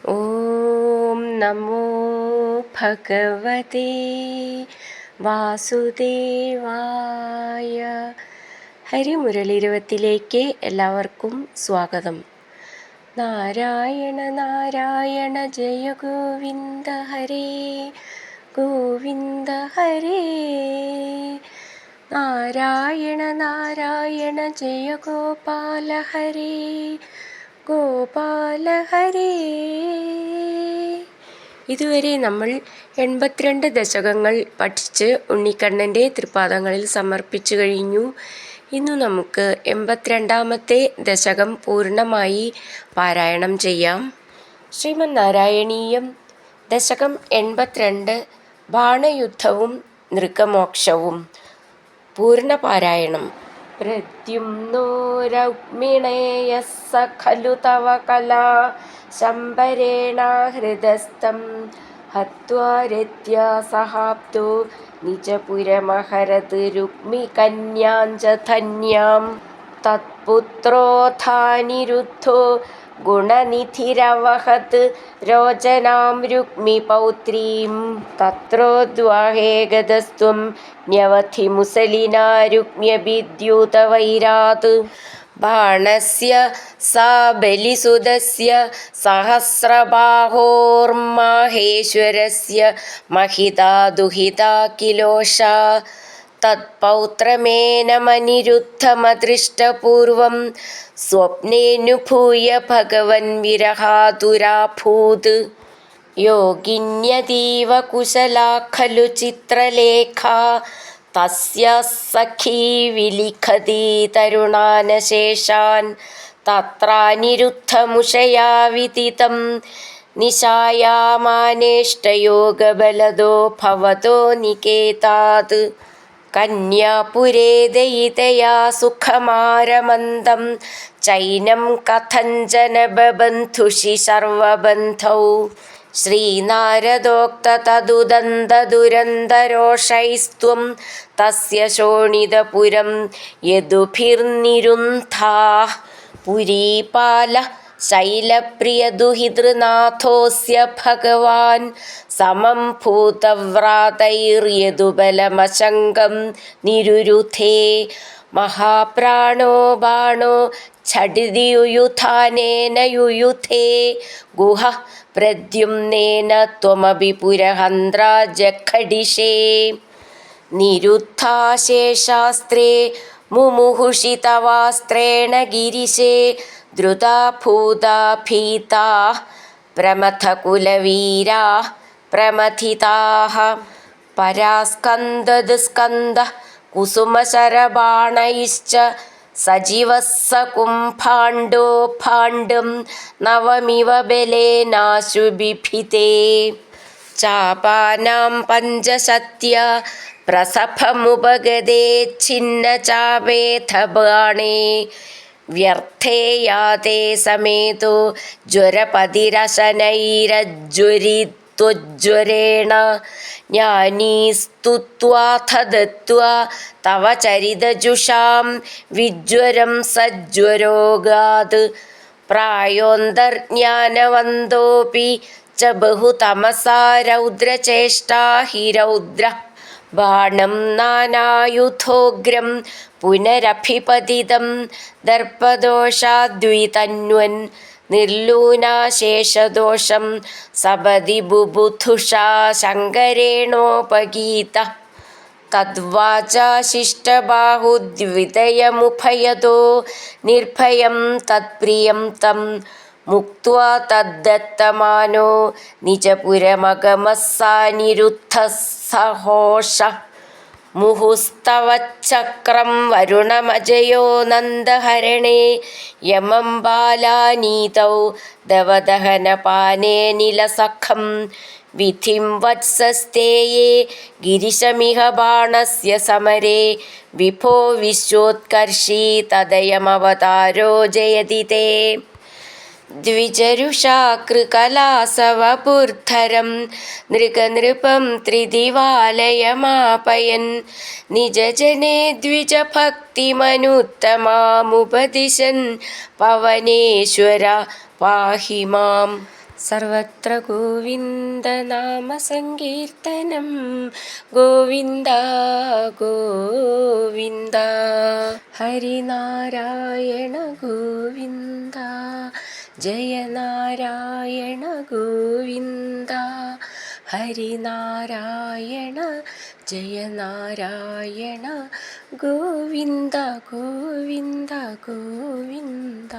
ഓം നമോ ഭഗവതേ വാസുദേവായ. ഹരിമുരളീരവത്തിലേക്ക് എല്ലാവർക്കും സ്വാഗതം. നാരായണ നാരായണ ജയ ഗോവിന്ദ ഹരേ ഗോവിന്ദ ഹരേ. നാരായണ നാരായണ ജയ ഗോപാല ഹരേ ഗോപാല ഹരേ. ഇതുവരെ നമ്മൾ 82 ദശകങ്ങൾ പഠിച്ച് ഉണ്ണിക്കണ്ണൻ്റെ തൃപ്പാദങ്ങളിൽ സമർപ്പിച്ചു കഴിഞ്ഞു. ഇന്നു നമുക്ക് 82ാമത്തെ ദശകം പൂർണ്ണമായി പാരായണം ചെയ്യാം. ശ്രീമദ് നാരായണീയം ദശകം 82 ബാണയുദ്ധവും നൃഗമോക്ഷവും. പൂർണ്ണ പാരായണം. പ്രദ്യുമ്നോ രൗക്മിണേയസ്സ ഖലു തവ കലാ ശംബരേണ ഹൃദസ്ഥം ഹത്വാ രത്യാ സഹാബ്ദോ നിജപുരമഹരത് രുക്മികന്യാഞ്ച ധന്യാം. തത്പുത്രോഥാനിരുദ്ധോ ഗുണനിധിരവഹത് രോചനാം രുക്മിപൗത്രീം. തത്രോദ്വാഹേ ഗതസ്ത്വം ന്യവധി മുസലിനാ രുക്മ്യഭിദ്യൂതവൈരാത്. ബാണസ്യ സാ ബലിസുതസ്യ സഹസ്രബാഹോർമാഹേശ്വരസ്യ മഹിതാ ദുഹിതാ കിലോഷാ. തത്പൗത്രമേനമനിരുദ്ധമദൃഷ്ടപൂർവം സ്വപ്നേനുഭൂയ ഭഗവൻ വിരഹാതുരാഭൂത്. യോഗിന്യതീവ കുശലാ ഖലു ചിത്രലേഖാ തസ്യ സഖീ വിലിഖതി തരുണാനശേഷാൻ. തത്രാനിരുദ്ധമുഷയാ വിദിതം നിശായാമാനേഷ്ടയോഗബലദോ ഭവതോ നികേതാത്. കന്യാപുരേ ദയിതയാ സുഖമാരമന്ദം ചൈനം കഥഞ്ചന ബബന്ധുഷി സർവബന്ധൗ. ശ്രീനാരദോക്തതദുദന്തദുരന്തരോഷൈസ്ത്വം തസ്യ ശോണിതപുരം യദുഭിർനിരുന്ധാഃ. പുരീപാല ശൈലപ്രിയദുഹിതൃനാഥോസ്യ ഭഗവാൻ സമം ഭൂതവ്രാതൈർയദുബലമശങ്കം നിരുരുധേ. മഹാപ്രാണോ ബാണോ ഛടിതിയുയുധാനേന യുയുധേ ഗുഹ പ്രദ്യുമ്നേന ത്വമപി പുരഹന്ത്രാ ജഖഡിഷേ. നിരുദ്ധാശേഷാസ്ത്രേ മുമുഹുഷി തവാസ്ത്രേണ ഗിരിശേ ധൃതാ ഭൂതാ ഭീതാഃ പ്രമഥകുലവീരാഃ പ്രമഥിതാഃ. പരാസ്കന്ദദുസ്കന്ദഃ കുസുമശരബാണൈശ്ച സജീവസ്സ കുംഭാണ്ഡോ ഭാണ്ഡം നവമിവ ബലേനാശു ബിഭിതേ. ചാപാനാം പഞ്ചശത്യ പ്രസഭമുപഗതേ ഛിന്നചാപേഥ ബാണേ. വ്യർത്ഥേ യാതേ സമേതോ ജ്വരപതിരശനൈരജ്വരിത്വജ്വരേണ. ജ്ഞാനീസ്തുത്വാഥ ദത്വാ തവ ചരിതജുഷാം വിജ്വരം സജ്വരോഗാത്. പ്രായോന്തർജ്ഞാനവന്തോപി ച ബഹുതമസാ രൗദ്രചേഷ്ടാ ഹി രൗദ്ര. ബാണം നാനായുധോഗ്രം പുനരഭിപതിതം ദർപ്പദോഷാദ്വിതന്വൻ. നിർലൂനാശേഷദോഷം സപദി ബുബുധുഷാ ശങ്കരേണോപഗീത. തദ്വാചാശിഷ്ടബാഹുദ്വിതയമുഭയതോ നിർഭയം തത്പ്രിയം തം. മുക്ത്വാ തദ്ദത്തമാനോ നിജപുരമഗമസ്സാനിരുദ്ധഃ സഹോഷ. മുഹുസ്തവച്ചക്രം വരുണമജയോ നന്ദഹരണേ യമം ബാലാനീതൗ ദവദഹനപാനേ നിലസഖം. വിധിം വത്സസ്തേയേ ഗിരിശമിഹ ബാണസ്യ സമരേ വിഭോ വിശ്വോത്കർഷീ തദയമവതാരോ ജയതി തേ. ദ്വിജരുഷാകൃകലാസവപുർധരം നൃഗനൃപം ത്രിദിവാലയമാപയൻ. നിജജനേ ദ്വിജഭക്തിമനുത്തമാമുപദിശൻ പവനേശ്വര പാഹി മാം. സർവത്ര ഗോവിന്ദനാമസങ്കീർത്തനം ഗോവിന്ദ ഗോവിന്ദ. ഹരിനാരായണ ഗോവിന്ദ ജയ നാരായണ ഗോവിന്ദ. ഹരിനാരായണ ജയ നാരായണ ഗോവിന്ദ ഗോവിന്ദ ഗോവിന്ദ.